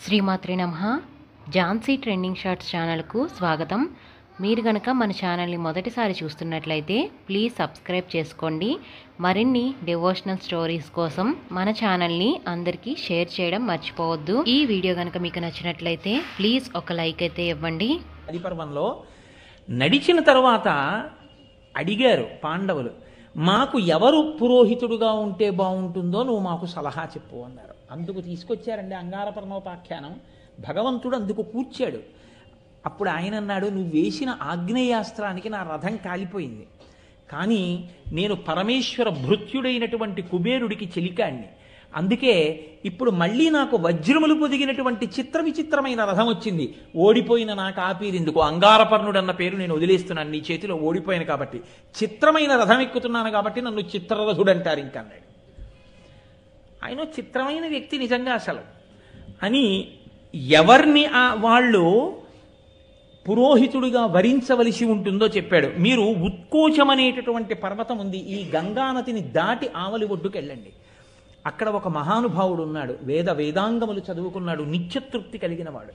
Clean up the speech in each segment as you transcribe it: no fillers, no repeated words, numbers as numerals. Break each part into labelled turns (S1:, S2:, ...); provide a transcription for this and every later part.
S1: శ్రీమాత్రే నమః. Jhansi trending shorts ఛానల్కు స్వాగతం. మీరు గనక మన ఛానల్ని మొదటిసారి చూస్తున్నట్లయితే ప్లీజ్ సబ్స్క్రైబ్ చేసుకోండి. మరిన్ని డివోషనల్ స్టోరీస్ కోసం మన ఛానల్ని అందరికీ షేర్ చేయడం మర్చిపోవద్దు. ఈ వీడియో కనుక మీకు నచ్చినట్లయితే ప్లీజ్ ఒక లైక్ అయితే ఇవ్వండి.
S2: ఆదిపర్వంలో నడిచిన తరువాత అడిగారు పాండవులు, మాకు ఎవరు పురోహితుడుగా ఉంటే బాగుంటుందో నువ్వు మాకు సలహా చెప్పు అన్నారు. అందుకు తీసుకొచ్చారండి అంగారపర్ణోపాఖ్యానం. భగవంతుడు అందుకు కూర్చాడు. అప్పుడు ఆయన అన్నాడు, నువ్వు వేసిన ఆగ్నేయాస్త్రానికి నా రథం కాలిపోయింది, కానీ నేను పరమేశ్వర భృత్యుడైనటువంటి కుబేరుడికి చెలికాడిని. అందుకే ఇప్పుడు మళ్ళీ నాకు వజ్రములు పొదిగినటువంటి చిత్ర విచిత్రమైన రథం వచ్చింది. ఓడిపోయిన నాకు ఆ పేరు ఎందుకు, అంగారపర్ణుడు అన్న పేరు నేను వదిలేస్తున్నాను, నీ చేతిలో ఓడిపోయాను కాబట్టి. చిత్రమైన రథం ఎక్కుతున్నాను కాబట్టి నన్ను చిత్రరథుడు అంటారు ఇంకా అన్నాడు. ఆయన చిత్రమైన వ్యక్తి నిజంగా అసలు అని ఎవరిని వాళ్ళు పురోహితుడిగా వరించవలసి ఉంటుందో చెప్పాడు. మీరు ఉత్కోచం అనేటటువంటి పర్వతం ఉంది, ఈ గంగానదిని దాటి ఆవలి ఒడ్డుకు వెళ్ళండి. అక్కడ ఒక మహానుభావుడు ఉన్నాడు, వేదాంగములు చదువుకున్నాడు, నిత్యతృప్తి కలిగిన వాడు,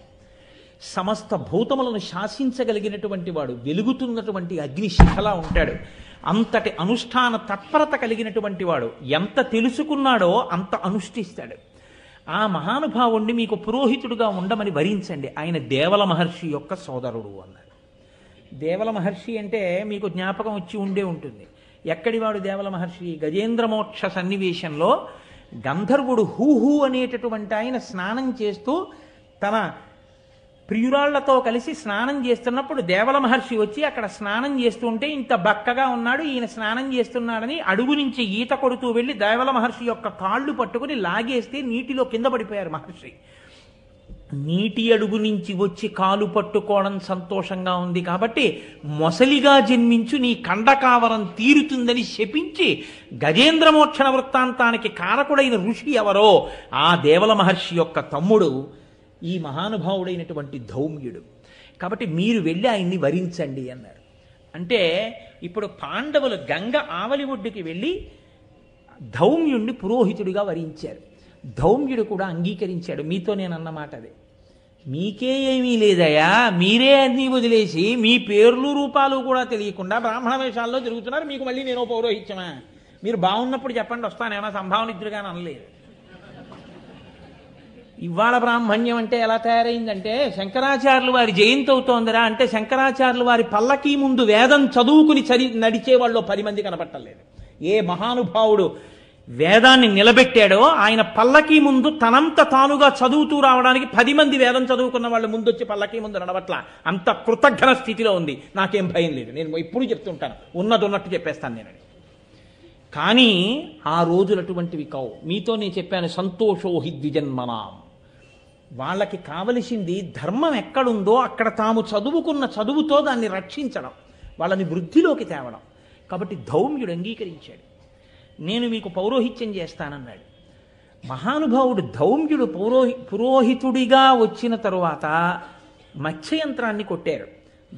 S2: సమస్త భూతములను శాసించగలిగినటువంటి వాడు, వెలుగుతున్నటువంటి అగ్నిశిఖలా ఉంటాడు. అంతటి అనుష్ఠాన తత్పరత కలిగినటువంటి వాడు. ఎంత తెలుసుకున్నాడో అంత అనుష్ఠిస్తాడు. ఆ మహానుభావుణ్ణి మీకు పురోహితుడుగా ఉండమని వరించండి. ఆయన దేవల మహర్షి యొక్క సోదరుడు అన్నాడు. దేవల మహర్షి అంటే మీకు జ్ఞాపకం వచ్చి ఉండే ఉంటుంది. ఎక్కడివాడు దేవల మహర్షి? గజేంద్రమోక్ష సన్నివేశంలో గంధర్వుడు హూహూ అనేటటువంటి ఆయన స్నానం చేస్తూ తన ప్రియురాళ్లతో కలిసి స్నానం చేస్తున్నప్పుడు దేవల మహర్షి వచ్చి అక్కడ స్నానం చేస్తుంటే ఇంత బక్కగా ఉన్నాడు, ఈయన స్నానం చేస్తున్నాడని అడుగు నుంచి ఈత కొడుతూ వెళ్ళి దేవల మహర్షి యొక్క కాళ్ళు పట్టుకుని లాగేస్తే నీటిలో కింద పడిపోయారు మహర్షి. నీటి అడుగు నుంచి వచ్చి కాలు పట్టుకోవడం సంతోషంగా ఉంది కాబట్టి మొసలిగా జన్మించు, నీ కండకావరం తీరుతుందని శపించి గజేంద్రమోక్షణ వృత్తాంతానికి కారకుడైన ఋషి ఎవరో ఆ దేవల మహర్షి యొక్క తమ్ముడు ఈ మహానుభావుడైనటువంటి ధౌమ్యుడు. కాబట్టి మీరు వెళ్ళి ఆయన్ని వరించండి అన్నారు. అంటే ఇప్పుడు పాండవులు గంగ ఆవలి ఒడ్డుకి వెళ్ళి ధౌమ్యుణ్ణి పురోహితుడిగా వరించారు. ధౌమ్యుడు కూడా అంగీకరించాడు. మీతో నేను అన్నమాట అదే, మీకే ఏమీ లేదయా, మీరే అన్నీ వదిలేసి మీ పేర్లు రూపాలు కూడా తెలియకుండా బ్రాహ్మణ వేషాల్లో తిరుగుతున్నారు, మీకు మళ్ళీ నేను పౌరోహిత్యమా? మీరు బాగున్నప్పుడు చెప్పండి వస్తాను, ఏమైనా సంభావన ఇద్దరుగానే అనలేదు. ఇవాళ బ్రాహ్మణ్యం అంటే ఎలా తయారైందంటే, శంకరాచార్యులు వారి జయంతి అవుతోందిరా అంటే శంకరాచార్యులు వారి పల్లకి ముందు వేదం చదువుకుని నడిచే వాళ్ళు 10 మంది కనపట్టలేదు. ఏ మహానుభావుడు వేదాన్ని నిలబెట్టాడో ఆయన పల్లకి ముందు తనంత తానుగా చదువుతూ రావడానికి 10 మంది వేదం చదువుకున్న వాళ్ళు ముందొచ్చి పల్లకి ముందు నడవట్ల. అంత కృతజ్ఞ స్థితిలో ఉంది. నాకేం భయం లేదు, నేను ఎప్పుడు చెప్తుంటాను, ఉన్నట్టు చెప్పేస్తాను నేను. కానీ ఆ రోజులు అటువంటివి కావు. మీతో నేను చెప్పాను, సంతోషో హి ద్విజన్మనాం. వాళ్ళకి కావలసింది ధర్మం ఎక్కడుందో అక్కడ తాము చదువుకున్న చదువుతో దాన్ని రక్షించడం, వాళ్ళని వృద్ధిలోకి తేవడం. కాబట్టి ధౌమ్యుడు అంగీకరించాడు. నేను మీకు పౌరోహిత్యం చేస్తానన్నాడు. మహానుభావుడు ధౌమ్యుడు పురోహితుడిగా వచ్చిన తరువాత మత్స్యయంత్రాన్ని కొట్టారు.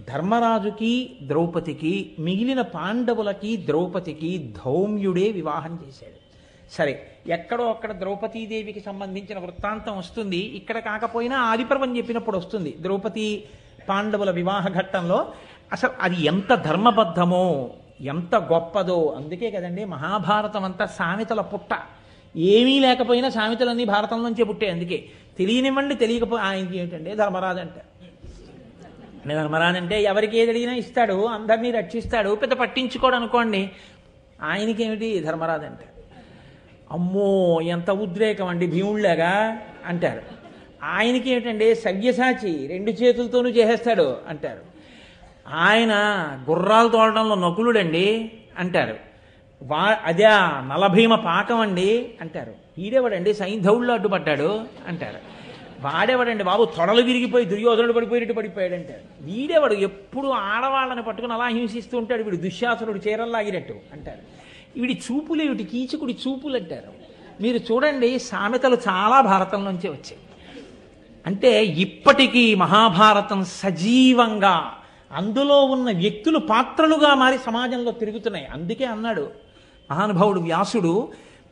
S2: ధర్మరాజుకి ద్రౌపదికి, మిగిలిన పాండవులకి ద్రౌపదికి ధౌమ్యుడే వివాహం చేశాడు. సరే, ఎక్కడో అక్కడ ద్రౌపదీదేవికి సంబంధించిన వృత్తాంతం వస్తుంది. ఇక్కడ కాకపోయినా ఆదిపర్వం చెప్పినప్పుడు వస్తుంది. ద్రౌపది పాండవుల వివాహ ఘట్టంలో అసలు అది ఎంత ధర్మబద్ధమో, ఎంత గొప్పదో. అందుకే కదండి మహాభారతం అంతా సామెతల పుట్ట. ఏమీ లేకపోయినా సామెతలన్నీ భారతంలోంచే పుట్టాయి. అందుకే తెలియనివ్వండి, తెలియకపోయి ఆయనకి ఏమిటండి ధర్మరాజు అంటే. ధర్మరాజు అంటే ఎవరికి ఏది అడిగినా ఇస్తాడు, అందరినీ రక్షిస్తాడు, పెద్ద పట్టించుకోడు అనుకోండి. ఆయనకి ఏమిటి ధర్మరాజు అంటే? అమ్మో ఎంత ఉద్రేకం అండి, భీముళ్ళగా అంటారు. ఆయనకి ఏమిటండి సవ్యసాచి, 2 చేతులతోనూ చేసేస్తాడు అంటారు. ఆయన గుర్రాలు తోలడంలో నకులుడండి అంటారు. అదే నలభీమ పాకం అండి అంటారు. వీడేవాడండి సైంధవుళ్ళు అడ్డుపడ్డాడు అంటారు. వాడేవాడండి బాబు తొడలు విరిగిపోయి దుర్యోధనుడు పడిపోయినట్టు పడిపోయాడు అంటారు. వీడేవాడు ఎప్పుడు ఆడవాళ్ళని పట్టుకుని అలా హింసిస్తూ ఉంటాడు, వీడు దుశ్శాసనుడు చీరల్లాగినట్టు అంటారు. వీడి చూపులు ఏమిటి, కీచకుడి చూపులు అంటారు. మీరు చూడండి, సామెతలు చాలా భారతంలోంచే వచ్చాయి. అంటే ఇప్పటికీ మహాభారతం సజీవంగా అందులో ఉన్న వ్యక్తులు పాత్రలుగా మారి సమాజంలో తిరుగుతున్నాయి. అందుకే అన్నాడు మహానుభావుడు వ్యాసుడు,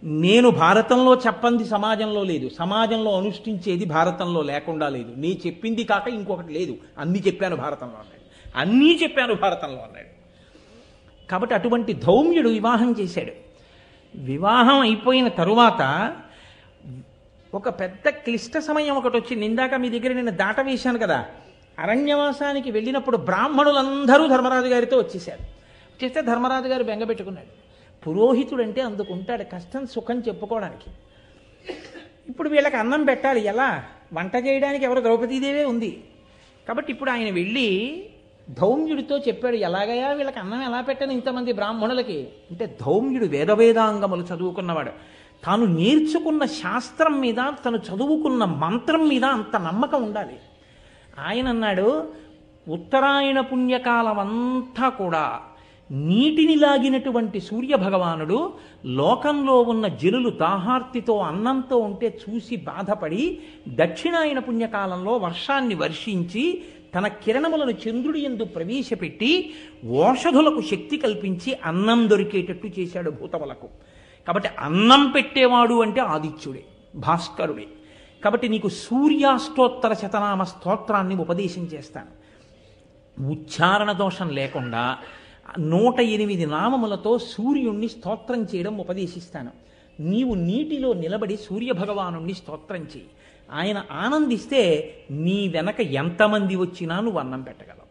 S2: నేను భారతంలో చెప్పంది సమాజంలో లేదు, సమాజంలో అనుష్ఠించేది భారతంలో లేకుండా లేదు, నీ చెప్పింది కాక ఇంకొకటి లేదు, అన్నీ చెప్పాను భారతంలో అన్నాడు, అన్నీ చెప్పాను భారతంలో అన్నాడు. కాబట్టి అటువంటి ధౌమ్యుడు వివాహం చేశాడు. వివాహం అయిపోయిన తరువాత ఒక పెద్ద క్లిష్ట సమయం ఒకటి వచ్చింది. ఇందాక మీ దగ్గర నేను దాటవేశాను కదా, అరణ్యవాసానికి వెళ్ళినప్పుడు బ్రాహ్మణులందరూ ధర్మరాజు గారితో వచ్చేసారు. వచ్చేస్తే ధర్మరాజు గారు బెంగపెట్టుకున్నాడు. పురోహితుడు అంటే అందుకుంటాడు కష్టం సుఖం చెప్పుకోవడానికి. ఇప్పుడు వీళ్ళకి అన్నం పెట్టాలి, ఎలా? వంట చేయడానికి ఎవరు? ద్రౌపదీదేవే ఉంది. కాబట్టి ఇప్పుడు ఆయన వెళ్ళి ధౌమ్యుడితో చెప్పాడు, ఎలాగయా వీళ్ళకి అన్నం ఎలా పెట్టను ఇంతమంది బ్రాహ్మణులకి అంటే. ధౌమ్యుడు వేదవేదాంగములు చదువుకున్నవాడు. తాను నేర్చుకున్న శాస్త్రం మీద, తను చదువుకున్న మంత్రం మీద అంత నమ్మకం ఉండాలి. ఆయన అన్నాడు, ఉత్తరాయణ పుణ్యకాలం అంతా కూడా నీటిని లాగినటువంటి సూర్యభగవానుడు లోకంలో ఉన్న జనులు దాహార్తితో అన్నంతో ఉంటే చూసి బాధపడి దక్షిణాయన పుణ్యకాలంలో వర్షాన్ని వర్షించి తన కిరణములను చంద్రుడి యందు ప్రవేశపెట్టి ఓషధులకు శక్తి కల్పించి అన్నం దొరికేటట్టు చేశాడు భూతములకు. కాబట్టి అన్నం పెట్టేవాడు అంటే ఆదిత్యుడే, భాస్కరుడే. కాబట్టి నీకు సూర్యాష్టోత్తర శతనామ స్తోత్రాన్ని ఉపదేశం చేస్తాను. ఉచ్చారణ దోషం లేకుండా 108 నామములతో సూర్యుణ్ణి స్తోత్రం చేయడం ఉపదేశిస్తాను. నీవు నీటిలో నిలబడి సూర్యభగవాను స్తోత్రం చేయి. ఆయన ఆనందిస్తే నీ వెనక ఎంతమంది వచ్చినా నువ్వు అన్నం పెట్టగలవు.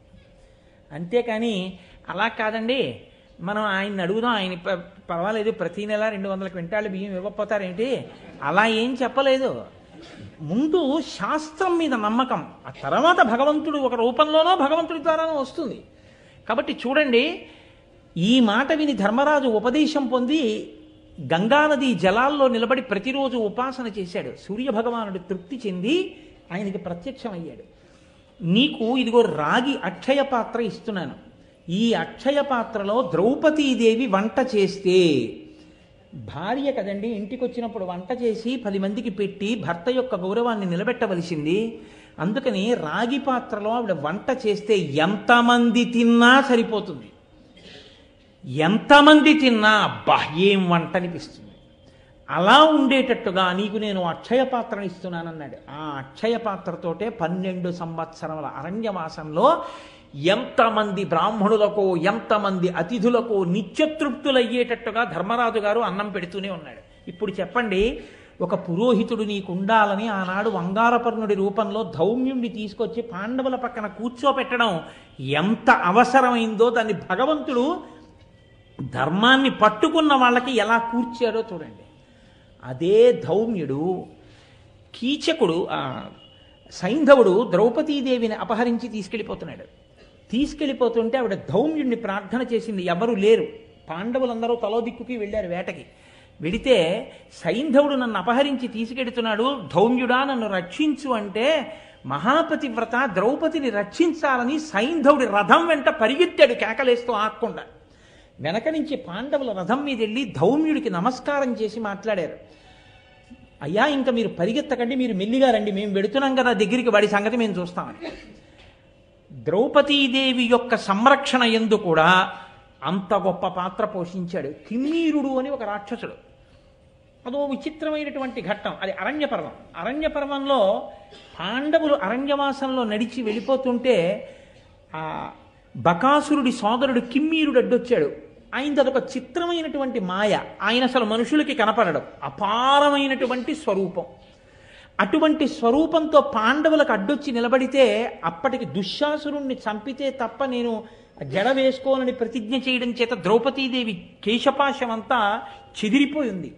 S2: అంతేకాని అలా కాదండి, మనం ఆయన్ని అడుగుదాం, ఆయన పర్వాలేదు ప్రతి నెల 200 క్వింటాళ్ళు బియ్యం ఇవ్వకపోతారేంటి, అలా ఏం చెప్పలేదు. ముందు శాస్త్రం మీద నమ్మకం, ఆ తర్వాత భగవంతుడు ఒక రూపంలోనో భగవంతుడి ద్వారానో వస్తుంది. కాబట్టి చూడండి, ఈ మాట విని ధర్మరాజు ఉపదేశం పొంది గంగానది జలాల్లో నిలబడి ప్రతిరోజు ఉపాసన చేశాడు. సూర్యభగవానుడు తృప్తి చెంది ఆయనకి ప్రత్యక్షమయ్యాడు. నీకు ఇదిగో రాగి అక్షయ పాత్ర ఇస్తున్నాను. ఈ అక్షయ పాత్రలో ద్రౌపదీదేవి వంట చేస్తే, భార్య కదండి, ఇంటికి వచ్చినప్పుడు వంట చేసి 10 మందికి పెట్టి భర్త యొక్క గౌరవాన్ని నిలబెట్టవలసింది. అందుకని రాగి పాత్రలో ఆవిడ వంట చేస్తే ఎంతమంది తిన్నా సరిపోతుంది. ఎంతమంది తిన్నా అబ్బా ఏం వంట అనిపిస్తుంది. అలా ఉండేటట్టుగా నీకు నేను అక్షయ పాత్రను ఇస్తున్నానన్నాడు. ఆ అక్షయ పాత్రతోటే 12 సంవత్సరముల అరణ్యవాసంలో ఎంతమంది బ్రాహ్మణులకు, ఎంతమంది అతిథులకు నిత్యతృప్తులయ్యేటట్టుగా ధర్మరాజు గారు అన్నం పెడుతూనే ఉన్నాడు. ఇప్పుడు చెప్పండి, ఒక పురోహితుడు నీకు ఉండాలని ఆనాడు వంగారపర్ణుడి రూపంలో ధౌమ్యుణ్ణి తీసుకొచ్చి పాండవుల పక్కన కూర్చోపెట్టడం ఎంత అవసరమైందో దాన్ని భగవంతుడు ధర్మాన్ని పట్టుకున్న వాళ్ళకి ఎలా కూర్చాడో చూడండి. అదే ధౌమ్యుడు కీచకుడు సైంధవుడు ద్రౌపదీదేవిని అపహరించి తీసుకెళ్ళిపోతున్నాడు. తీసుకెళ్ళిపోతుంటే ఆవిడ ధౌమ్యుడిని ప్రార్థన చేసింది. ఎవరు లేరు, పాండవులందరూ తలో దిక్కుకి వెళ్ళారు వేటకి. వెడితే సైంధవుడు నన్ను అపహరించి తీసుకెడుతున్నాడు, ధౌమ్యుడా నన్ను రక్షించు అంటే మహాపతివ్రత ద్రౌపదిని రక్షించాలని సైంధవుడి రథం వెంట పరిగెత్తాడు కేకలేస్తూ ఆక్కుండా. వెనక నుంచి పాండవుల రథం మీద వెళ్ళి ధౌమ్యుడికి నమస్కారం చేసి మాట్లాడారు. అయ్యా ఇంకా మీరు పరిగెత్తకండి, మీరు మెల్లిగా రండి, మేము వెడుతున్నాం కదా దగ్గరికి, వాడి సంగతి మేము చూస్తామని. ద్రౌపదీదేవి యొక్క సంరక్షణ యందు కూడా అంత గొప్ప పాత్ర పోషించాడు. కిమ్మీరుడు అని ఒక రాక్షసుడు. అదో విచిత్రమైనటువంటి ఘట్టం. అది అరణ్యపర్వం. అరణ్యపర్వంలో పాండవులు అరణ్యవాసంలో నడిచి వెళ్ళిపోతుంటే ఆ బకాసురుడి సోదరుడు కిమ్మీరుడు అడ్డొచ్చాడు. ఆయనది అదొక చిత్రమైనటువంటి మాయ. ఆయన అసలు మనుషులకి కనపడడం, అపారమైనటువంటి స్వరూపం. అటువంటి స్వరూపంతో పాండవులకు అడ్డొచ్చి నిలబడితే అప్పటికి దుశ్శాసురుణ్ణి చంపితే తప్ప నేను జడ వేసుకోవాలని ప్రతిజ్ఞ చేయడం చేత ద్రౌపదీదేవి కేశపాశం అంతా చెదిరిపోయి ఉంది.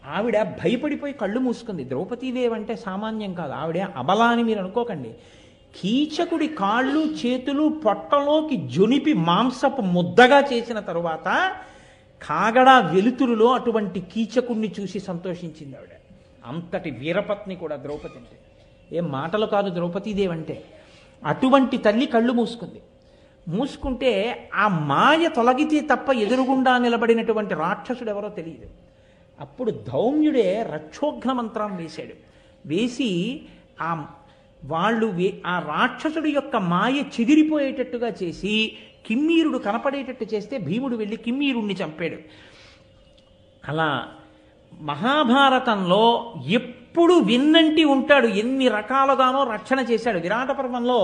S2: ఆవిడ భయపడిపోయి కళ్ళు మూసుకుంది. ద్రౌపదీదేవి అంటే సామాన్యం కాదు, ఆవిడ అబల అని మీరు అనుకోకండి. కీచకుడి కాళ్ళు చేతులు పొట్టలోకి జొనిపి మాంసపు ముద్దగా చేసిన తరువాత కాగడా వెలుతురులో అటువంటి కీచకుణ్ణి చూసి సంతోషించింది ఆవిడ. అంతటి వీరపత్ని కూడా ద్రౌపది అంటే, ఏం మాటలు కాదు ద్రౌపదీదేవి అంటే. అటువంటి తల్లి కళ్ళు మూసుకుంది. మూసుకుంటే ఆ మాయ తొలగితే తప్ప ఎదురుగుండా నిలబడినటువంటి రాక్షసుడు ఎవరో తెలియదు. అప్పుడు ధౌమ్యుడే రక్షోఘ్న మంత్రం వేశాడు. వేసి ఆ రాక్షసుడి యొక్క మాయ చెదిరిపోయేటట్టుగా చేసి కిమ్మీరుడు కనపడేటట్టు చేస్తే భీముడు వెళ్ళి కిమ్మీరుణ్ణి చంపాడు. అలా మహాభారతంలో ఎప్పుడు విన్నంటి ఉంటాడు, ఎన్ని రకాలుగానో రక్షణ చేశాడు. విరాట పర్వంలో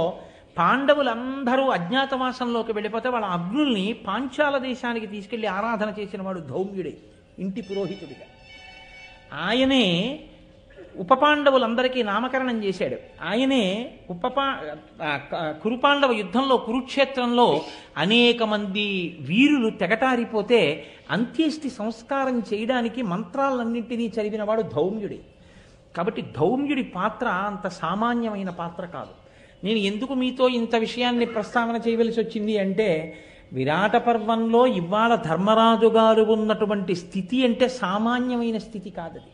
S2: పాండవులందరూ అజ్ఞాతవాసంలోకి వెళ్ళిపోతే వాళ్ళ అగ్నుల్ని పాంచాల దేశానికి తీసుకెళ్లి ఆరాధన చేసిన వాడు ధౌమ్యుడే, ఇంటి పురోహితుడిగా. ఆయనే ఉపపాండవులందరికీ నామకరణం చేశాడు. ఆయనే కురుపాండవ యుద్ధంలో కురుక్షేత్రంలో అనేక మంది వీరులు తెగటారిపోతే అంత్యేష్టి సంస్కారం చేయడానికి మంత్రాలన్నింటినీ చదివినవాడు ధౌమ్యుడే. కాబట్టి ధౌమ్యుడి పాత్ర అంత సామాన్యమైన పాత్ర కాదు. నేను ఎందుకు మీతో ఇంత విషయాన్ని ప్రస్తావన చేయవలసి వచ్చింది అంటే, విరాట పర్వంలో ఇవాళ ధర్మరాజు గారు ఉన్నటువంటి స్థితి అంటే సామాన్యమైన స్థితి కాదది.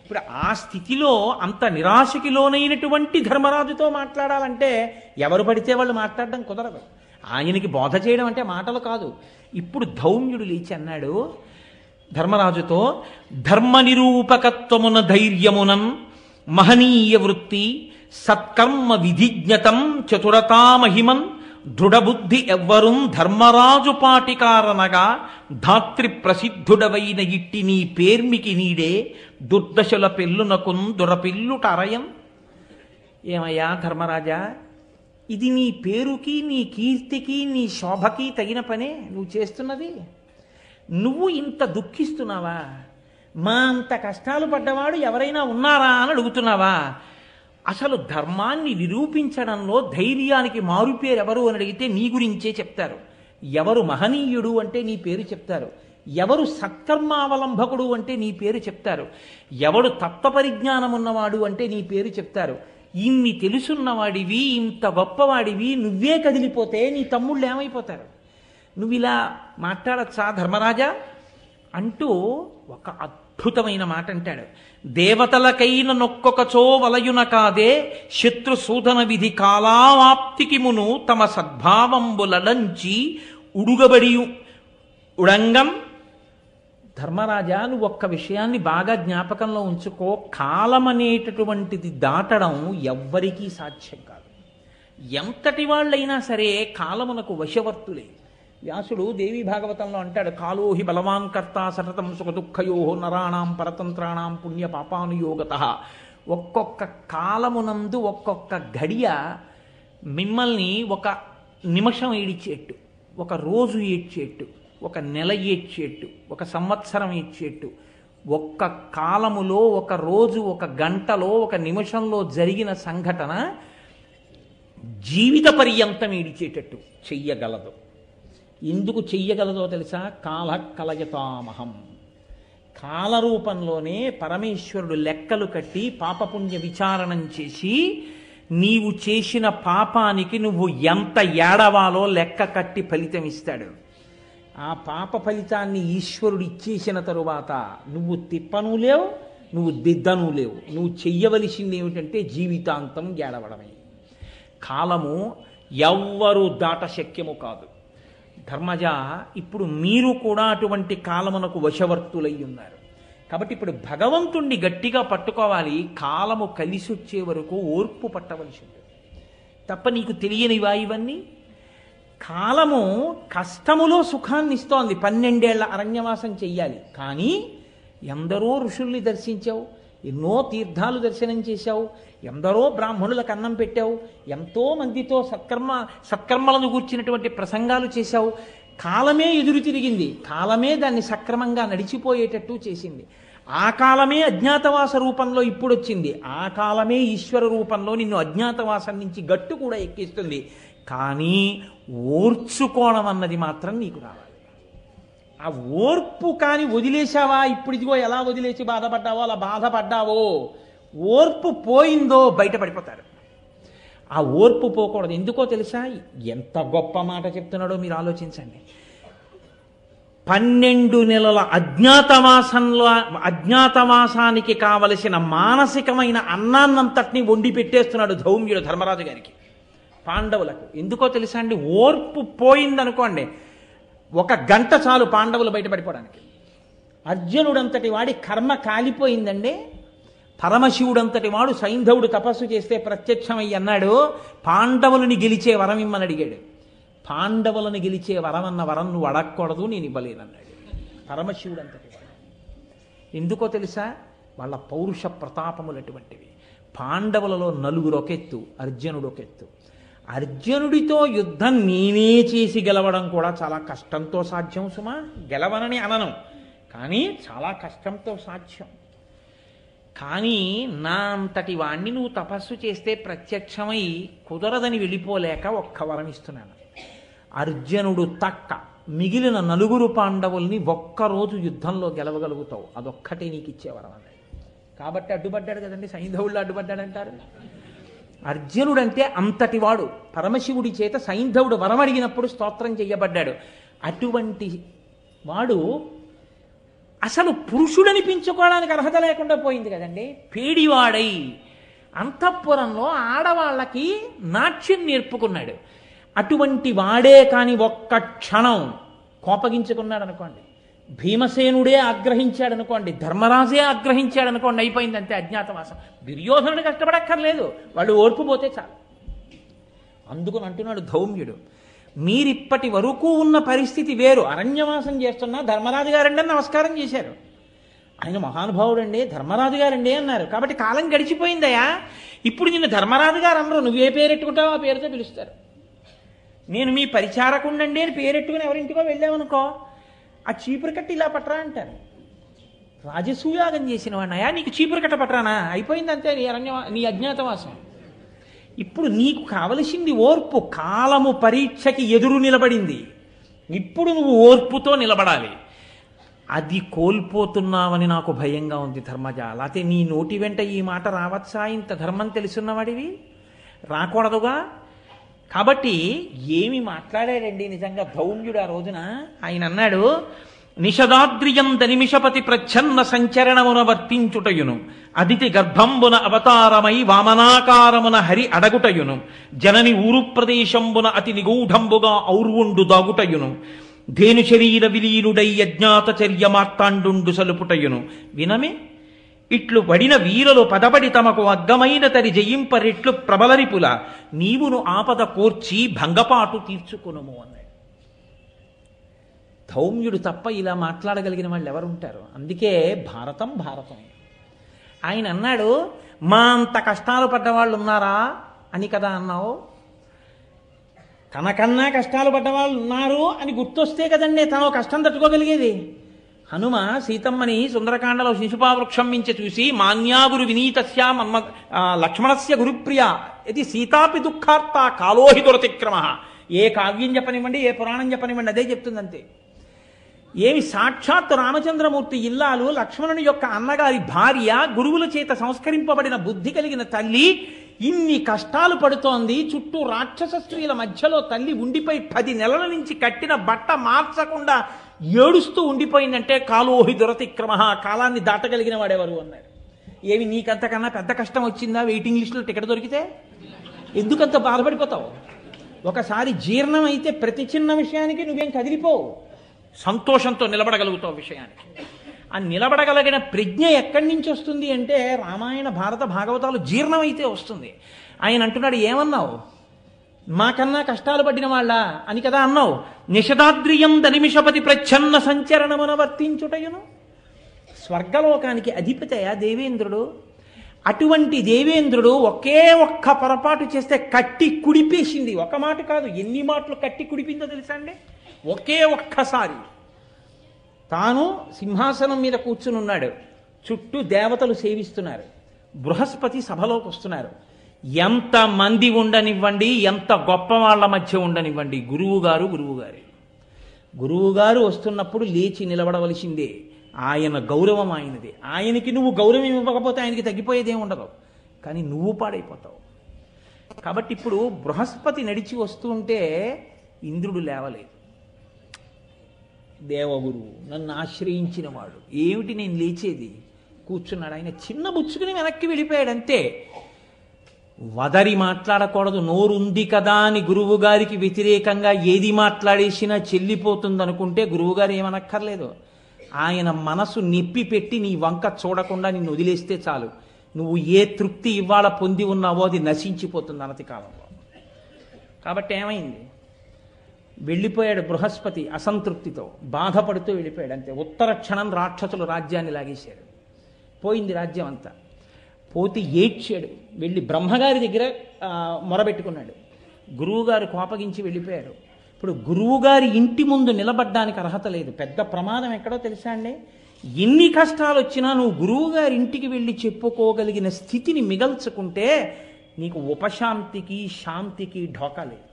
S2: ఇప్పుడు ఆ స్థితిలో అంత నిరాశకి లోనైనటువంటి ధర్మరాజుతో మాట్లాడాలంటే ఎవరు పడితే వాళ్ళు మాట్లాడడం కుదరదు. ఆయనకి బోధ చేయడం అంటే మాటలు కాదు. ఇప్పుడు ధౌమ్యుడు లేచి అన్నాడు ధర్మరాజుతో, ధర్మ నిరూపకత్వమున ధైర్యమునన్ మహనీయ వృత్తి సత్కర్మ విధిజ్ఞతం చతురతామహిమన్ దృఢబుద్ధి ఎవ్వరుం ధర్మరాజు పాటికారనగా ధాత్రి ప్రసిద్ధుడవైన ఇట్టి నీ పేర్మికి నీడే దుర్దశల పెళ్ళునకున్ దొరపిల్లుట అరయం. ఏమయ్యా ధర్మరాజా, ఇది నీ పేరుకి నీ కీర్తికి నీ శోభకి తగిన పనే నువ్వు చేస్తున్నది? నువ్వు ఇంత దుఃఖిస్తున్నావా? మా అంత కష్టాలు పడ్డవాడు ఎవరైనా ఉన్నారా అని అడుగుతున్నావా? అసలు ధర్మాన్ని నిరూపించడంలో ధైర్యానికి మారుపేరు ఎవరు అని అడిగితే నీ గురించే చెప్తారు. ఎవరు మహనీయుడు అంటే నీ పేరు చెప్తారు. ఎవరు సత్కర్మావలంబకుడు అంటే నీ పేరు చెప్తారు. ఎవడు తత్వపరిజ్ఞానం ఉన్నవాడు అంటే నీ పేరు చెప్తారు. ఇన్ని తెలుసున్నవాడివి, ఇంత గొప్పవాడివి నువ్వే కదిలిపోతే నీ తమ్ముళ్ళు ఏమైపోతారు? నువ్వు ఇలా మాట్లాడచ్చా ధర్మరాజా అంటూ ఒక అద్భుతమైన మాట అంటాడు. దేవతలకైన నొక్కొకచో వలయున కాదే శత్రుసూదన విధి కాలావాప్తికి మును తమ సద్భావంబులడంచి ఉడుగబడి ఉడంగం. ధర్మరాజా, నువ్వు ఒక్క విషయాన్ని బాగా జ్ఞాపకంలో ఉంచుకో. కాలం అనేటటువంటిది దాటడం ఎవ్వరికీ సాధ్యం కాదు. ఎంతటి వాళ్ళైనా సరే కాలమునకు వశవర్తులే. వ్యాసుడు దేవీ భాగవతంలో అంటాడు, కాలోహి బలవాన్ కర్త సతతం సుఖ దుఃఖయో నరాణాం పరతంత్రాణం పుణ్య పాపానుయోగత. ఒక్కొక్క కాలమునందు ఒక్కొక్క గడియ మిమ్మల్ని ఒక నిమిషం ఏడ్చేట్టు, ఒక రోజు ఏడ్చేట్టు, ఒక నెల ఏడ్చేట్టు, ఒక సంవత్సరం ఏడ్చేట్టు, ఒక్క కాలములో ఒక రోజు ఒక గంటలో ఒక నిమిషంలో జరిగిన సంఘటన జీవిత పర్యంతం ఏడిచేటట్టు చెయ్యగలదు. ఎందుకు చెయ్యగలదో తెలుసా? కాల కలయతామహం. కాలరూపంలోనే పరమేశ్వరుడు లెక్కలు కట్టి పాపపుణ్య విచారణం చేసి నీవు చేసిన పాపానికి నువ్వు ఎంత ఏడవాలో లెక్క కట్టి ఫలితం ఇస్తాడు. ఆ పాప ఫలితాన్ని ఈశ్వరుడు ఇచ్చేసిన తరువాత నువ్వు తిప్పను లేవు, నువ్వు దిద్దను లేవు. నువ్వు చెయ్యవలసింది ఏమిటంటే జీవితాంతం ఏడవడమే. కాలము ఎవ్వరూ దాట శక్యము కాదు. ధర్మజ, ఇప్పుడు మీరు కూడా అటువంటి కాలమునకు వశవర్తులై ఉన్నారు. కాబట్టి ఇప్పుడు భగవంతుణ్ణి గట్టిగా పట్టుకోవాలి. కాలము కలిసి వచ్చే వరకు ఓర్పు పట్టవలసి ఉంటుంది తప్ప నీకు తెలియనివా ఇవన్నీ? కాలము కష్టములో సుఖాన్ని ఇస్తోంది. 12 ఏళ్ల అరణ్యవాసం చెయ్యాలి. కానీ ఎందరో ఋషుల్ని దర్శించావు, ఎన్నో తీర్థాలు దర్శనం చేశావు, ఎందరో బ్రాహ్మణులకు అన్నం పెట్టావు, ఎంతో మందితో సత్కర్మలను గూర్చినటువంటి ప్రసంగాలు చేశావు. కాలమే ఎదురు తిరిగింది. కాలమే దాన్ని సక్రమంగా నడిచిపోయేటట్టు చేసింది. ఆ కాలమే అజ్ఞాతవాస రూపంలో ఇప్పుడు వచ్చింది. ఆ కాలమే ఈశ్వర రూపంలో నిన్ను అజ్ఞాతవాసం నుంచి గట్టు కూడా ఎక్కిస్తుంది. కానీ ఓర్చుకోవడం అన్నది మాత్రం నీకు రావాలి. ఆ ఓర్పు కానీ వదిలేశావా? ఇప్పుడు ఇదిగో ఎలా వదిలేసి బాధపడ్డావో అలా బాధపడ్డావో, ఓర్పు పోయిందో బయటపడిపోతారు. ఆ ఓర్పు పోకూడదు. ఎందుకో తెలుసా? ఎంత గొప్ప మాట చెప్తున్నాడో మీరు ఆలోచించండి. 12 నెలల అజ్ఞాతవాసానికి కావలసిన మానసికమైన అన్నాన్నంతటినీ వండి పెట్టేస్తున్నాడు ధౌమ్యుడు ధర్మరాజు గారికి, పాండవులకు. ఎందుకో తెలుసా అండి? ఓర్పు పోయిందనుకోండి, 1 గంట చాలు పాండవులు బయటపడిపోవడానికి. అర్జునుడంతటి వాడి కర్మ కాలిపోయిందండి. పరమశివుడంతటి వాడు సైంధవుడు తపస్సు చేస్తే ప్రత్యక్షమయ్యి అన్నాడు, పాండవులని గెలిచే వరం ఇమ్మని అడిగాడు. పాండవులను గెలిచే వరం అన్న వరం నువ్వు అడగకూడదు, నేను ఇవ్వలేనన్నాడు పరమశివుడంతటి వాడు. ఎందుకో తెలుసా? వాళ్ళ పౌరుష ప్రతాపములు అటువంటివి. పాండవులలో నలుగురు ఒకెత్తు, అర్జునుడు ఒకెత్తు. అర్జునుడితో యుద్ధం నేనే చేసి గెలవడం కూడా చాలా కష్టంతో సాధ్యం సుమా. గెలవనని అనను, కానీ చాలా కష్టంతో సాధ్యం. కానీ నా అంతటి వాణ్ణి నువ్వు తపస్సు చేస్తే ప్రత్యక్షమై కుదరదని వెళ్ళిపోలేక ఒక్క వరం ఇస్తున్నాను. అర్జునుడు తక్క మిగిలిన నలుగురు పాండవుల్ని ఒక్కరోజు యుద్ధంలో గెలవగలుగుతావు, అదొక్కటే నీకు ఇచ్చేవరం అన్నాడు. కాబట్టి అడ్డుపడ్డాడు కదండి, సైంధవుళ్ళు అడ్డుపడ్డాడంటారు. అర్జునుడంటే అంతటి వాడు, పరమశివుడి చేత సైంధవుడు వరం అడిగినప్పుడు స్తోత్రం చెయ్యబడ్డాడు. అటువంటి వాడు అసలు పురుషుడనిపించుకోవడానికి అర్హత లేకుండా పోయింది కదండి. పేడివాడై అంతఃపురంలో ఆడవాళ్ళకి నాట్యం నేర్పుకున్నాడు. అటువంటి వాడే కాని ఒక్క క్షణం కోపగించుకున్నాడు అనుకోండి, భీమసేనుడే ఆగ్రహించాడు అనుకోండి, ధర్మరాజే ఆగ్రహించాడు అనుకోండి, అయిపోయింది అంతే అజ్ఞాతవాసం. దుర్యోధనుడు కష్టపడక్కర్లేదు, వాళ్ళు ఓర్పుపోతే చాలు. అందుకని అంటున్నాడు ధౌమ్యుడు, మీరిప్పటి వరకు ఉన్న పరిస్థితి వేరు. అరణ్యవాసం చేస్తున్నా ధర్మరాజు గారండి అని నమస్కారం చేశారు. ఆయన మహానుభావుడండి, ధర్మరాజు గారండి అన్నారు. కాబట్టి కాలం గడిచిపోయిందయా. ఇప్పుడు నిన్ను ధర్మరాజు గారు అనరు, నువ్వే పేరెట్టుకుంటావో ఆ పేరుతో పిలుస్తారు. నేను మీ పరిచారకుండండి అని పేరెట్టుకుని ఎవరింటికో వెళ్ళామనుకో, ఆ చీపురు కట్టి ఇలా పట్టరా అంటారు. రాజసూయాగం చేసిన వాడినయా, నీకు చీపురు కట్ట పట్టరానా? అయిపోయింది అంతే నీ అజ్ఞాతవాసం. ఇప్పుడు నీకు కావలసింది ఓర్పు. కాలము పరీక్షకి ఎదురు నిలబడింది, ఇప్పుడు నువ్వు ఓర్పుతో నిలబడాలి. అది కోల్పోతున్నావని నాకు భయంగా ఉంది ధర్మజ. లేకపోతే నీ నోటి వెంట ఈ మాట రావచ్చా? ఇంత ధర్మం తెలుసున్నవాడివి, రాకూడదుగా. కాబట్టి ఏమి మాట్లాడాడండి నిజంగా ధౌమ్యుడు ఆ రోజున. ఆయన అన్నాడు, నిషదాద్రియంత నిమిషపతి ప్రచ్ఛన్న సంచరణమున వర్తించుటయును, అదితి గర్భంబున అవతారమై వామనాకారమున హరి అడగుటయును, జనని ఊరు ప్రదేశంబున అతి నిగూఢంబుగా ఔర్వుండు దాగుటయును, ధేను శరీర విలీనుడై అజ్ఞాత చర్య మార్తాండు సలుపుటయును. వినమే ఇట్లు వడిన వీరలు పదపడి తమకు అగ్గమైన తరి జయింపరెట్లు ప్రబలరిపుల, నీవును ఆపద కోర్చి భంగపాటు తీర్చుకునుము అన్నాడు. ధౌమ్యుడు తప్ప ఇలా మాట్లాడగలిగిన వాళ్ళు ఎవరుంటారు? అందుకే భారతం భారతం. ఆయన అన్నాడు, మా అంత కష్టాలు పడ్డవాళ్ళు ఉన్నారా అని కదా అన్నావు. తనకన్నా కష్టాలు పడ్డవాళ్ళు ఉన్నారు అని గుర్తొస్తే కదండి తను కష్టం తట్టుకోగలిగేది. హనుమ సీతమ్మని సుందరకాండలో శిశుపావృక్షం మించి చూసి, మాన్యాగురు వినీతస్య మన్మ లక్ష్మణస్య గురుప్రియ ఇది సీతాపి దుఃఖార్త కాలోహి దురతిక్రమ. ఏ కావ్యం చెప్పనివ్వండి, ఏ పురాణం చెప్పనివ్వండి, అదే చెప్తుందంతే. ఏమి సాక్షాత్ రామచంద్రమూర్తి ఇల్లాలు, లక్ష్మణుని యొక్క అన్నగారి భార్య, గురువుల చేత సంస్కరింపబడిన బుద్ధి కలిగిన తల్లి ఇన్ని కష్టాలు పడుతోంది. చుట్టూ రాక్షస స్త్రీల మధ్యలో తల్లి ఉండిపోయి 10 నెలల నుంచి కట్టిన బట్ట మార్చకుండా ఏడుస్తూ ఉండిపోయిందంటే కాలోహి దురతిక్రమ, కాలాన్ని దాటగలిగిన వాడెవరు అన్నాడు. ఏమి నీకంతకన్నా పెద్ద కష్టం వచ్చిందా వెయిటింగ్ లిస్టులో టికెట్ దొరికితే? ఎందుకంత బాధపడిపోతావు? ఒకసారి జీర్ణం అయితే ప్రతి చిన్న విషయానికి నువ్వేం కదిలిపోవు, సంతోషంతో నిలబడగలుగుతావు విషయానికి. ఆ నిలబడగలిగిన ప్రజ్ఞ ఎక్కడి నుంచి వస్తుంది అంటే రామాయణ భారత భాగవతాలు జీర్ణమైతే వస్తుంది. ఆయన అంటున్నాడు, ఏమన్నావు? మాకన్నా కష్టాలు పడిన వాళ్ళ అని కదా అన్నావు. నిషదాద్రియం దనిమిషపతి ప్రచ్ఛన్న సంచరణమున వర్తించుటయును. స్వర్గలోకానికి అధిపతయా దేవేంద్రుడు. అటువంటి దేవేంద్రుడు ఒకే ఒక్క పొరపాటు చేస్తే కట్టి కుడిపేసింది. ఒక మాట కాదు, ఎన్ని మాటలు కట్టి కుడిపిందో తెలుసా అండి? ఒకే ఒక్కసారి తాను సింహాసనం మీద కూర్చుని ఉన్నాడు, చుట్టూ దేవతలు సేవిస్తున్నారు, బృహస్పతి సభలోకి వస్తున్నారు. ఎంతమంది ఉండనివ్వండి, ఎంత గొప్ప వాళ్ళ మధ్య ఉండనివ్వండి, గురువుగారు వస్తున్నప్పుడు లేచి నిలబడవలసిందే. ఆయన గౌరవం ఆయనదే. ఆయనకి నువ్వు గౌరవం ఇవ్వకపోతే ఆయనకి తగ్గిపోయేదేం ఉండదు, కానీ నువ్వు పాడైపోతావు. కాబట్టి ఇప్పుడు బృహస్పతి నడిచి వస్తూ ఉంటే ఇంద్రుడు లేవలేదు. దేవగురువు నన్ను ఆశ్రయించిన వాడు, ఏమిటి నేను లేచేది? కూర్చున్నాడు. ఆయన చిన్న బుచ్చుకుని వెనక్కి వెళ్ళిపోయాడు అంతే. వదరి మాట్లాడకూడదు, నోరుంది కదా అని గురువు గారికి వ్యతిరేకంగా ఏది మాట్లాడేసినా చెల్లిపోతుంది అనుకుంటే గురువుగారు ఏమనక్కర్లేదు. ఆయన మనసు నిప్పి పెట్టి నీ వంక చూడకుండా నిన్ను వదిలేస్తే చాలు. నువ్వు ఏ తృప్తి ఇవాళ పొంది ఉన్నావో అది నశించిపోతుంది అనతి కాలంలో. కాబట్టి ఏమైంది? వెళ్ళిపోయాడు బృహస్పతి అసంతృప్తితో, బాధపడుతూ వెళ్ళిపోయాడు అంతే. ఉత్తర క్షణం రాక్షసులు రాజ్యాన్ని లాగేశారు. పోయింది రాజ్యం అంతా. పోతే ఏడ్చాడు, వెళ్ళి బ్రహ్మగారి దగ్గర మొరబెట్టుకున్నాడు. గురువుగారు కోపగించి వెళ్ళిపోయారు. ఇప్పుడు గురువుగారి ఇంటి ముందు నిలబడ్డానికి అర్హత లేదు. పెద్ద ప్రమాదం ఎక్కడో తెలుసా అండి? ఎన్ని కష్టాలు వచ్చినా నువ్వు గురువుగారి ఇంటికి వెళ్ళి చెప్పుకోగలిగిన స్థితిని మిగల్చుకుంటే నీకు ఉపశాంతికి శాంతికి ఢోకా లేదు.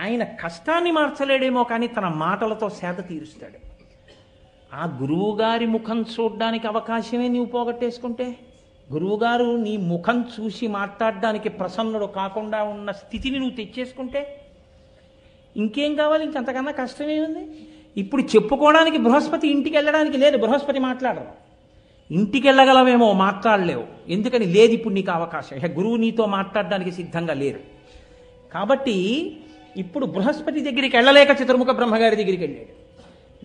S2: ఆయన కష్టాన్ని మార్చలేడేమో కానీ తన మాటలతో సేద తీరుస్తాడు. ఆ గురువుగారి ముఖం చూడడానికి అవకాశమే నీవు పోగొట్టేసుకుంటే, గురువుగారు నీ ముఖం చూసి మాట్లాడడానికి ప్రసన్నుడు కాకుండా ఉన్న స్థితిని నువ్వు తెచ్చేసుకుంటే ఇంకేం కావాలి? ఇంకంతకన్నా కష్టమే ఉంది. ఇప్పుడు చెప్పుకోవడానికి బృహస్పతి ఇంటికి వెళ్ళడానికి లేదు. బృహస్పతి మాట్లాడరు. ఇంటికి వెళ్ళగలవేమో, మాట్లాడలేవు. ఎందుకని? లేదు ఇప్పుడు నీకు అవకాశం. ఇక గురువు నీతో మాట్లాడడానికి సిద్ధంగా లేరు. కాబట్టి ఇప్పుడు బృహస్పతి దగ్గరికి వెళ్ళలేక చతుర్ముఖ బ్రహ్మగారి దగ్గరికి వెళ్ళాడు.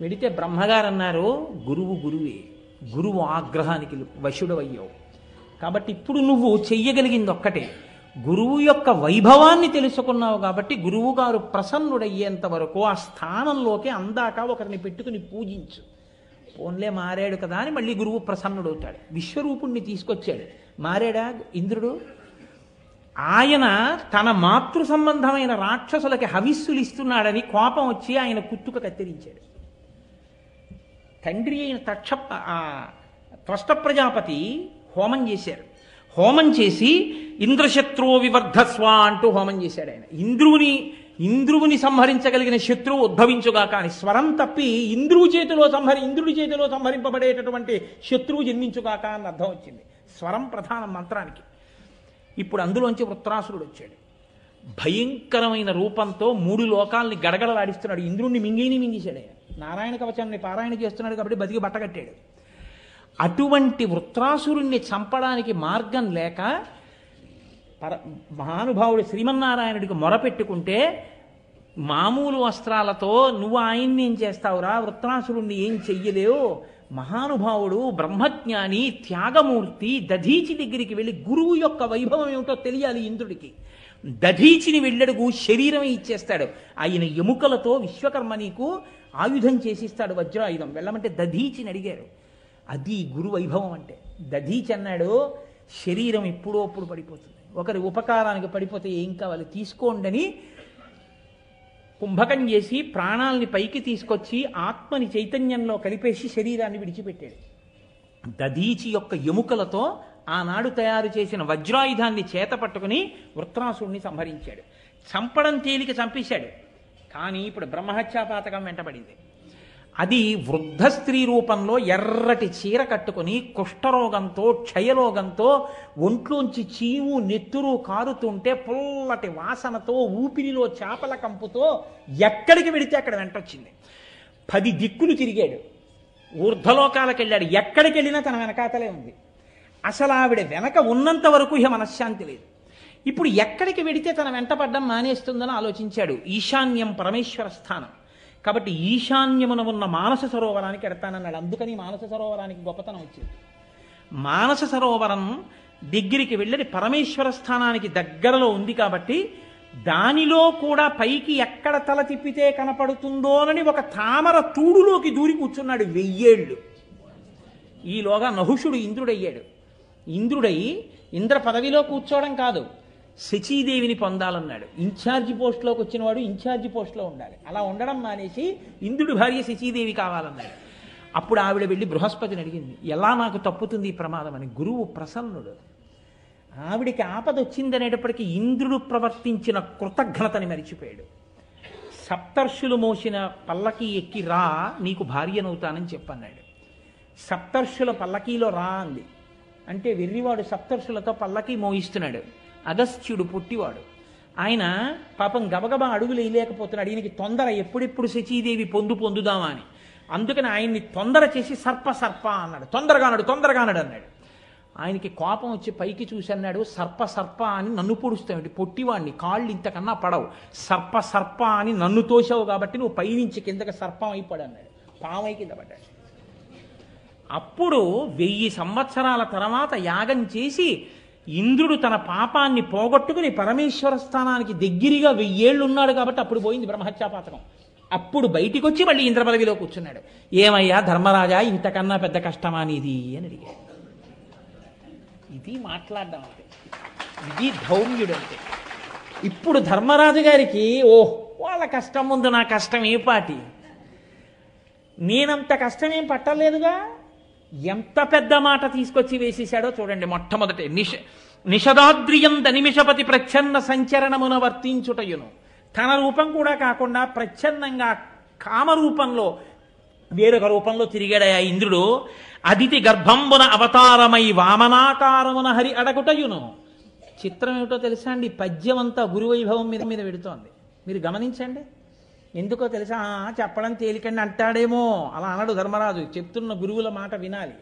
S2: వెడితే బ్రహ్మగారు అన్నారు, గురువు గురువే, గురువు ఆగ్రహానికి వశుడవయ్యావు. కాబట్టి ఇప్పుడు నువ్వు చెయ్యగలిగింది ఒక్కటే, గురువు యొక్క వైభవాన్ని తెలుసుకున్నావు. కాబట్టి గురువు గారు ప్రసన్నుడయ్యేంత వరకు ఆ స్థానంలోకి అందాక ఒకరిని పెట్టుకుని పూజించు. పోన్లే మారాడు కదా అని మళ్ళీ గురువు ప్రసన్నుడవుతాడు. విశ్వరూపుణ్ణి తీసుకొచ్చాడు. మారాడా ఇంద్రుడు? ఆయన తన మాతృ సంబంధమైన రాక్షసులకి హవిస్సులు ఇస్తున్నాడని కోపం వచ్చి ఆయన కుత్తుక కత్తిరించాడు. తండ్రి అయిన త్వష్ట ప్రజాపతి హోమం చేశారు. హోమం చేసి ఇంద్రశత్రువు వివర్ధస్వ అంటూ హోమం చేశాడు ఆయన. ఇంద్రువుని సంహరించగలిగిన శత్రువు ఉద్భవించుగాక అని స్వరం తప్పి ఇంద్రుడి చేతిలో సంహరింపబడేటటువంటి శత్రువు జన్మించుగాక అని అర్థం వచ్చింది. స్వరం ప్రధానం మంత్రానికి. ఇప్పుడు అందులోంచి వృత్రాసురుడు వచ్చాడు. భయంకరమైన రూపంతో 3 లోకాలని గడగడలాడిస్తున్నాడు. ఇంద్రుణ్ణి మింగేశాడు ఆయన. నారాయణ కవచాన్ని పారాయణ చేస్తున్నాడు కాబట్టి బతికి బట్టగట్టాడు. అటువంటి వృత్రాసురుణ్ణి చంపడానికి మార్గం లేక మహానుభావుడు శ్రీమన్నారాయణుడికి మొరపెట్టుకుంటే, మామూలు వస్త్రాలతో నువ్వు ఆయన్ని ఏం చేస్తావురా, వృత్రాసురుణ్ణి ఏం చెయ్యలేవు, మహానుభావుడు బ్రహ్మజ్ఞాని త్యాగమూర్తి దధీచి దగ్గరికి వెళ్ళి గురువు యొక్క వైభవం ఏమిటో తెలియాలి ఇంద్రుడికి. దధీచిని వెళ్ళడుగు శరీరమే ఇచ్చేస్తాడు. ఆయన ఎముకలతో విశ్వకర్మ నీకు ఆయుధం చేసిస్తాడు, వజ్రాయుధం. వెళ్ళమంటే దధీచిని అడిగారు. అది గురు వైభవం అంటే. దధీచి అన్నాడు, శరీరం ఎప్పుడో అప్పుడు పడిపోతుంది, ఒకరి ఉపకారానికి పడిపోతే ఏం కావాలి తీసుకోండని కుంభకం చేసి ప్రాణాలని పైకి తీసుకొచ్చి ఆత్మని చైతన్యంలో కలిపేసి శరీరాన్ని విడిచిపెట్టాడు. దధీచి యొక్క ఎముకలతో ఆనాడు తయారు చేసిన వజ్రాయుధాన్ని చేత పట్టుకుని వృత్రాసుడిని సంహరించాడు. చంపడం తేలిక చంపేశాడు. కానీ ఇప్పుడు బ్రహ్మహత్యాపాతకం వెంటబడింది. అది వృద్ధ స్త్రీ రూపంలో ఎర్రటి చీర కట్టుకుని కుష్ఠరోగంతో క్షయరోగంతో ఒంట్లోంచి చీము నెత్తురు కారుతుంటే పుల్లటి వాసనతో ఊపిరిలో చేపల కంపుతో ఎక్కడికి వెడితే అక్కడ వెంటొచ్చింది. 10 దిక్కులు తిరిగాడు, ఊర్ధ్వలోకాలకు వెళ్ళాడు. ఎక్కడికి వెళ్ళినా తన వెనకాతలే ఉంది. అసలు ఆవిడ వెనక ఉన్నంత వరకు ఇహ మనశ్శాంతి లేదు. ఇప్పుడు ఎక్కడికి వెడితే తన వెంటపడ్డం మానేస్తుందని ఆలోచించాడు. ఈశాన్యం పరమేశ్వర స్థానం కాబట్టి ఈశాన్యమున ఉన్న మానస సరోవరానికి ఎడతానన్నాడు. అందుకని మానస సరోవరానికి గొప్పతనం వచ్చింది. మానస సరోవరం దగ్గరికి వెళ్ళి పరమేశ్వర స్థానానికి దగ్గరలో ఉంది కాబట్టి దానిలో కూడా పైకి ఎక్కడ తల తిప్పితే కనపడుతుందోనని ఒక తామర తూడులోకి దూరి కూర్చున్నాడు 1000 ఏళ్ళు. ఈలోగా నహుషుడు ఇంద్రుడయ్యాడు. ఇంద్రుడై ఇంద్ర పదవిలో కూర్చోవడం కాదు, శచీదేవిని పొందాలన్నాడు. ఇన్ఛార్జి పోస్టులోకి వచ్చినవాడు ఇన్ఛార్జి పోస్టులో ఉండాలి. అలా ఉండడం మానేసి ఇంద్రుడి భార్య శచీదేవి కావాలన్నాడు. అప్పుడు ఆవిడ వెళ్ళి బృహస్పతిని అడిగింది, ఎలా నాకు తప్పుతుంది ఈ ప్రమాదం అని. గురువు ప్రసన్నుడు. ఆవిడికి ఆపద వచ్చిందనేటప్పటికీ ఇంద్రుడు ప్రవర్తించిన కృతజ్ఞతని మరిచిపోయాడు. సప్తర్షులు మోసిన పల్లకి ఎక్కి రా, నీకు భార్యనవుతానని చెప్పన్నాడు. సప్తర్షుల పల్లకీలో రా అంది. అంటే వెర్రివాడు సప్తర్షులతో పల్లకి మోయిస్తున్నాడు. అగస్త్యుడు పుట్టివాడు. ఆయన పాపం గబగబా అడుగులు వేయలేకపోతున్నాడు. ఈయనకి తొందర, ఎప్పుడెప్పుడు శచీదేవి పొందుదామా అని. అందుకని ఆయన్ని తొందర చేసి సర్ప అన్నాడు. తొందరగానడు అన్నాడు. ఆయనకి కోపం వచ్చి పైకి చూసి అన్నాడు, సర్ప అని నన్ను పొడుస్తావు, పొట్టివాడిని, కాళ్ళు ఇంతకన్నా పడవు, సర్ప అని నన్ను తోసావు కాబట్టి నువ్వు పైనుంచి కిందకి సర్పం అయిపోడు అన్నాడు. పామై కింద పడ్డాడు. అప్పుడు 1000 సంవత్సరాల తర్వాత యాగం చేసి ఇంద్రుడు తన పాపాన్ని పోగొట్టుకుని పరమేశ్వర స్థానానికి దగ్గరగా 1000 ఏళ్ళు ఉన్నాడు కాబట్టి అప్పుడు పోయింది బ్రహ్మహత్యాపాతకం. అప్పుడు బయటికి వచ్చి మళ్ళీ ఇంద్ర పదవిలో కూర్చున్నాడు. ఏమయ్యా ధర్మరాజా, ఇంతకన్నా పెద్ద కష్టమా నీది అని అడిగాడు. ఇది మాట్లాడడం అంటే, ఇది ధౌమ్యుడు అంటే. ఇప్పుడు ధర్మరాజు గారికి ఓహ్, వాళ్ళ కష్టం ముందు నా కష్టం ఏ పాటి, నేనంత కష్టమేం పట్టలేదుగా, ఎంత పెద్ద మాట తీసుకొచ్చి వేసేశాడో చూడండి. మొట్టమొదటి నిషదాద్రియంద నిమిషపతి ప్రచ్ఛన్న సంచరణమున వర్తించుటయును. తన రూపం కూడా కాకుండా ప్రచ్ఛన్నంగా కామరూపంలో వేరొక రూపంలో తిరిగాడయా ఇంద్రుడు. అదితి గర్భంబున అవతారమై వామనాకారమున హరి అడగుటయును. చిత్రం ఏమిటో తెలుసా అండి, పద్యం అంతా గురువైభవం మీద మీద పెడుతోంది. మీరు గమనించండి. ఎందుకో తెలుసా, చెప్పడం తేలికండి అంటాడేమో, అలా అనడు ధర్మరాజు. చెప్తున్న గురువుల మాట వినాలి.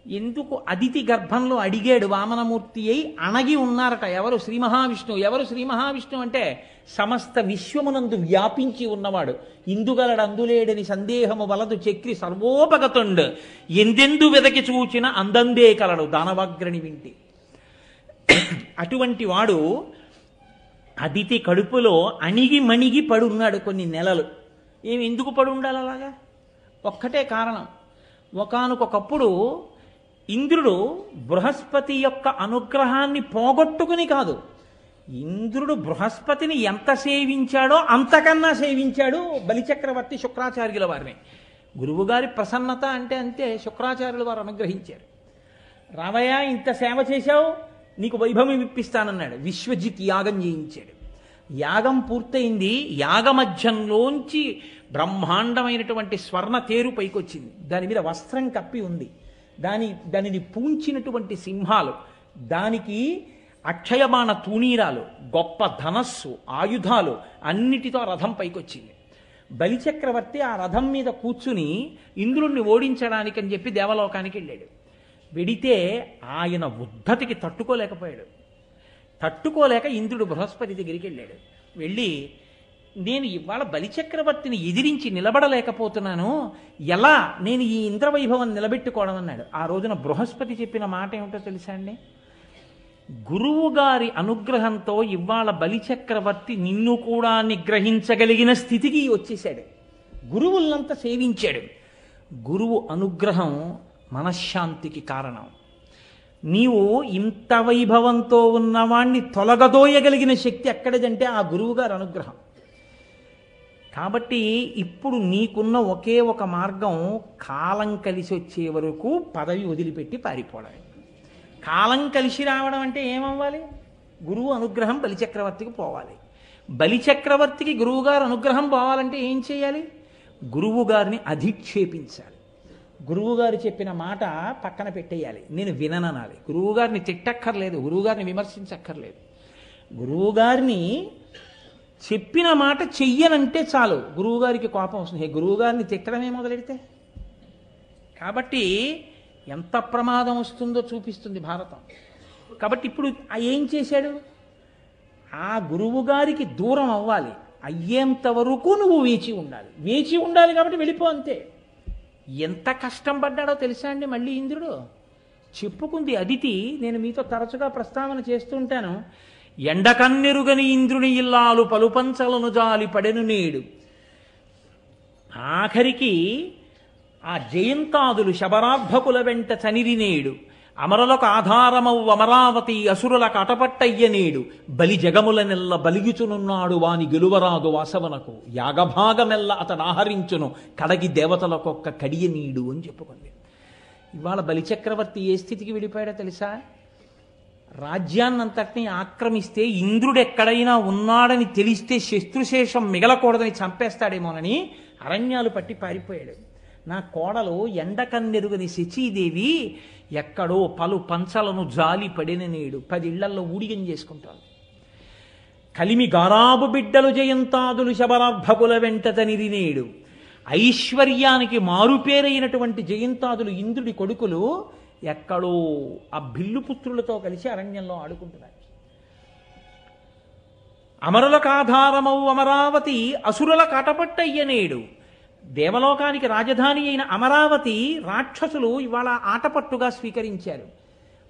S2: ఎందుకు అదితి గర్భంలో అడిగాడు వామనమూర్తి అయి అణగి ఉన్నారట. ఎవరు? శ్రీ మహావిష్ణువు. ఎవరు శ్రీ మహావిష్ణువు అంటే సమస్త విశ్వమునందు వ్యాపించి ఉన్నవాడు. ఇందుగలడు అందులేడని సందేహము వలదు చక్రి సర్వోపగతుండు, ఎందెందు వెదకి చూచిన అందందే కలడు దానవాగ్రణి వింటి. అటువంటి వాడు అదితి కడుపులో అణిగి మణిగి పడున్నాడు కొన్ని నెలలు. ఎందుకు పడి ఉండాలి అలాగా? ఒక్కటే కారణం. ఒకానొకప్పుడు ఇంద్రుడు బృహస్పతి యొక్క అనుగ్రహాన్ని పోగొట్టుకుని కాదు, ఇంద్రుడు బృహస్పతిని ఎంత సేవించాడో అంతకన్నా సేవించాడు బలిచక్రవర్తి శుక్రాచార్యుల వారిని. గురువుగారి ప్రసన్నత అంటే అంతే, శుక్రాచార్యుల వారు అనుగ్రహించారు. రావయ్య, ఇంత సేవ చేశావు, నీకు వైభవం ఇప్పిస్తానన్నాడు. విశ్వజిత్ యాగం చేయించాడు. యాగం పూర్తయింది. యాగమధ్యంలోంచి బ్రహ్మాండమైనటువంటి స్వర్ణ తేరు పైకొచ్చింది. దాని మీద వస్త్రం కప్పి ఉంది. దానిని పూంచినటువంటి సింహాలు, దానికి అక్షయబాణ తూణీరాలు, గొప్ప ధనస్సు, ఆయుధాలు అన్నిటితో రథం పైకొచ్చింది. బలిచక్రవర్తి ఆ రథం మీద కూర్చుని ఇంద్రుణ్ణి ఓడించడానికి అని చెప్పి దేవలోకానికి వెళ్ళాడు. వెడితే ఆయన ఉద్ధతికి తట్టుకోలేకపోయాడు. తట్టుకోలేక ఇంద్రుడు బృహస్పతి దగ్గరికి వెళ్ళాడు. వెళ్ళి, నేను ఇవాళ బలిచక్రవర్తిని ఎదిరించి నిలబడలేకపోతున్నాను, ఎలా నేను ఈ ఇంద్రవైభవం నిలబెట్టుకోవడం అన్నాడు. ఆ రోజున బృహస్పతి చెప్పిన మాట ఏమిటో తెలుసా అండి? గురువు గారి అనుగ్రహంతో ఇవాళ బలిచక్రవర్తి నిన్ను కూడా నిగ్రహించగలిగిన స్థితికి వచ్చేశాడు. గురువులంతా సేవించాడు. గురువు అనుగ్రహం మనశ్శాంతికి కారణం. నీవు ఇంత వైభవంతో ఉన్నవాణ్ణి తొలగదోయగలిగిన శక్తి ఎక్కడిదంటే ఆ గురువుగారి అనుగ్రహం. కాబట్టి ఇప్పుడు నీకున్న ఒకే ఒక మార్గం, కాలం కలిసి వచ్చే వరకు పదవి వదిలిపెట్టి పారిపోవడం. కాలం కలిసి రావడం అంటే ఏమవ్వాలి? గురువు అనుగ్రహం బలిచక్రవర్తికి పోవాలి. బలిచక్రవర్తికి గురువుగారు అనుగ్రహం పోవాలంటే ఏం చేయాలి? గురువుగారిని అధిక్షేపించాలి. గురువుగారు చెప్పిన మాట పక్కన పెట్టేయాలి. నేను విననాలి. గురువుగారిని తిట్టక్కర్లేదు, గురువుగారిని విమర్శించక్కర్లేదు. గురువుగారిని చెప్పిన మాట చెయ్యనంటే చాలు, గురువుగారికి కోపం వస్తుంది. గురువుగారిని తిట్టడమే మొదలెడితే. కాబట్టి ఎంత ప్రమాదం వస్తుందో చూపిస్తుంది భారతం. కాబట్టి ఇప్పుడు ఏం చేశాడు? ఆ గురువుగారికి దూరం అవ్వాలి. అయ్యేంత వరకు నువ్వు వేచి ఉండాలి. వేచి ఉండాలి కాబట్టి వెళ్ళిపో, అంతే. ఎంత కష్టం పడ్డాడో తెలుసా అండి మళ్ళీ ఇంద్రుడు? చెప్పుకుంది అదితి. నేను మీతో తరచుగా ప్రస్తావన చేస్తుంటాను. ఎండకన్నెరుగని ఇంద్రుని ఇల్లాలు పలుపంచలను జాలి పడెను నేడు. ఆఖరికి ఆ జయంతాదులు శబరార్భకుల వెంట చనిరినేడు. అమరులకు ఆధారమవు అమరావతి అసురులకు అటపట్టయ్యనేడు. బలి జగములనెల్ల బలిగిచునున్నాడు వాని గెలువరాదు వాసవనకు. యాగభాగమెల్ల అతడు ఆహరించును కడగి దేవతలకొక్క కడియనీడు అని చెప్పుకుంది. ఇవాళ బలిచక్రవర్తి ఏ స్థితికి వెళ్ళిపోయాడో తెలుసా? రాజ్యాన్నంతటినీ ఆక్రమిస్తే ఇంద్రుడు ఎక్కడైనా ఉన్నాడని తెలిస్తే శత్రుశేషం మిగలకూడదని చంపేస్తాడేమోనని అరణ్యాలు పట్టి పారిపోయాడు. నా కోడలు ఎండకన్నెరుగని శచీదేవి ఎక్కడో పలు పంచలను జాలి పడిన నేడు 10 ఇళ్లల్లో ఊడిగం చేసుకుంటాను. కలిమి గారాబు బిడ్డలు జయంతాదులు శబరార్భకుల వెంట తనిరినేడు. ఐశ్వర్యానికి మారుపేరైనటువంటి జయంతాదులు ఇంద్రుడి కొడుకులు ఎక్కడో ఆ బిల్లుపుత్రులతో కలిసి అరణ్యంలో ఆడుకుంటున్నారు. అమరులకు ఆధారమవు అమరావతి అసురుల కటపట్టయ్యనేడు. దేవలోకానికి రాజధాని అయిన అమరావతి రాక్షసులు ఇవాళ ఆటపట్టుగా స్వీకరించారు.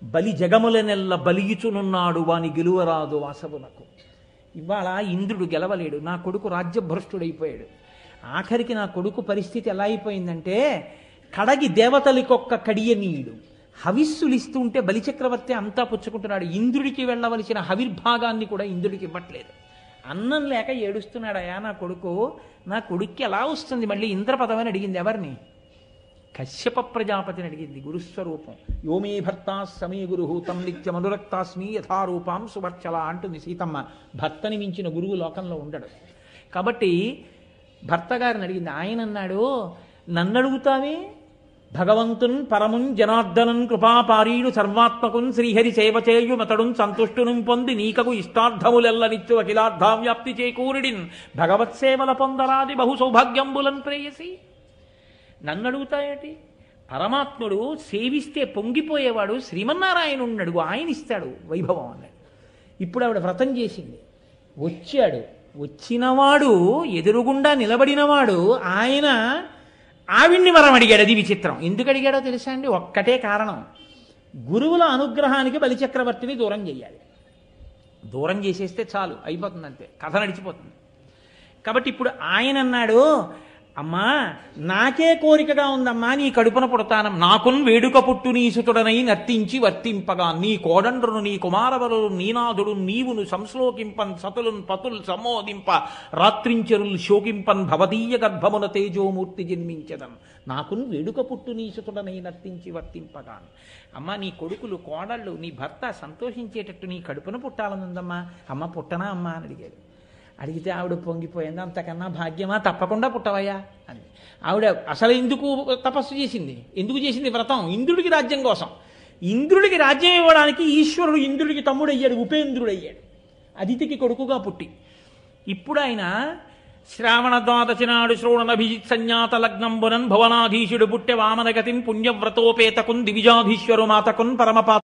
S2: బలి జగములనెల్ల బలిగిచునున్నాడు వాని గెలువరాదు వాసవునకు. ఇవాళ ఇంద్రుడు గెలవలేడు. నా కొడుకు రాజ్యభ్రష్టుడైపోయాడు. ఆఖరికి నా కొడుకు పరిస్థితి ఎలా అయిపోయిందంటే కడగి దేవతలికొక్క కడియనీయుడు. హవిస్సులు ఇస్తూ ఉంటే బలిచక్రవర్తి అంతా పుచ్చుకుంటున్నాడు. ఇంద్రుడికి వెళ్ళవలసిన హవిర్భాగాన్ని కూడా ఇంద్రుడికి ఇవ్వట్లేదు. అన్నం లేక ఏడుస్తున్నాడయా నా కొడుక్కి ఎలా వస్తుంది మళ్ళీ ఇంద్రపదం అని అడిగింది. ఎవరిని? కశ్యప ప్రజాపతిని అడిగింది. గురుస్వరూపం. యోమే భర్త సమీ గురు తం నిత్యమనురక్తాస్మి యథారూపాం సువర్చల అంటుంది సీతమ్మ. భర్తని మించిన గురువు లోకంలో ఉండడు. కాబట్టి భర్త గారిని అడిగింది. ఆయన అన్నాడు, నన్ను అడుగుతావే? భగవంతున్ పరమున్ జనార్దనన్ కృపాపారీడు సర్వాత్మకున్ శ్రీహరి సేవచేయు మతడున్ సంతుష్టును పొంది నీకకు ఇష్టార్థములెల్లనిచ్చు అఖిలార్థావ్యాప్తి చేకూరిడిన్ భగవత్సేవల పొందరాది బహు సౌభాగ్యంబులన్ ప్రేయసి. నన్ను అడుగుతాయేటి? పరమాత్ముడు సేవిస్తే పొంగిపోయేవాడు శ్రీమన్నారాయణుడిని అడుగు, ఆయన ఇస్తాడు వైభవం అన్నాడు. ఇప్పుడు ఆవిడ వ్రతం చేసింది. వచ్చాడు. వచ్చినవాడు ఎదురుగుండా నిలబడినవాడు ఆయన ఆవిడ్ని వరం అడిగాడు. అది విచిత్రం. ఎందుకు అడిగాడో తెలుసా అండి? ఒక్కటే కారణం. గురువుల అనుగ్రహానికి బలిచక్రవర్తిని దూరం చేయాలి. దూరం చేసేస్తే చాలు, అయిపోతుంది, అంతే, కథ నడిచిపోతుంది. కాబట్టి ఇప్పుడు ఆయన అన్నాడు, అమ్మా నాకే కోరికగా ఉందమ్మా, నీ కడుపున పుడతానం, నాకున్ వేడుక పుట్టు నీసుతుడనై నర్తించి వర్తింపగా నీ కోడండ్రును నీ కుమారవరులు నీనాథుడు నీవును సంశ్లోకింపన్ సతులున్ పతుల్ సమ్మోదింప రాత్రించరులు శోకింపన్ భవదీయ గర్భమున తేజోమూర్తి జన్మించదన్ నాకున్ వేడుక పుట్టు నీసుతుడనై నర్తించి వర్తింపగా. అమ్మ నీ కొడుకులు కోడళ్ళు నీ భర్త సంతోషించేటట్టు నీ కడుపున పుట్టాలనుందమ్మా, అమ్మ పుట్టనా అమ్మా అని అడిగాడు. అడిగితే ఆవిడ పొంగిపోయింది. అంతకన్నా భాగ్యమా, తప్పకుండా పుట్టవయ్యా అని. ఆవిడ అసలు ఎందుకు తపస్సు చేసింది? ఎందుకు చేసింది వ్రతం? ఇంద్రుడికి రాజ్యం కోసం. ఇంద్రుడికి రాజ్యం ఇవ్వడానికి ఈశ్వరుడు ఇంద్రుడికి తమ్ముడయ్యాడు, ఉపేంద్రుడయ్యాడు, అదితికి కొడుకుగా పుట్టి. ఇప్పుడు ఆయన శ్రావణ ద్వాదశి నాడు శ్రోణనభిజిత్ సంజ్ఞాత లగ్నంబునన్ భువనాధీశుడు పుట్టె వామనగతిన్ పుణ్యవ్రతోపేతకున్ దివిజాధీశ్వరు మాతకున్ పరమపా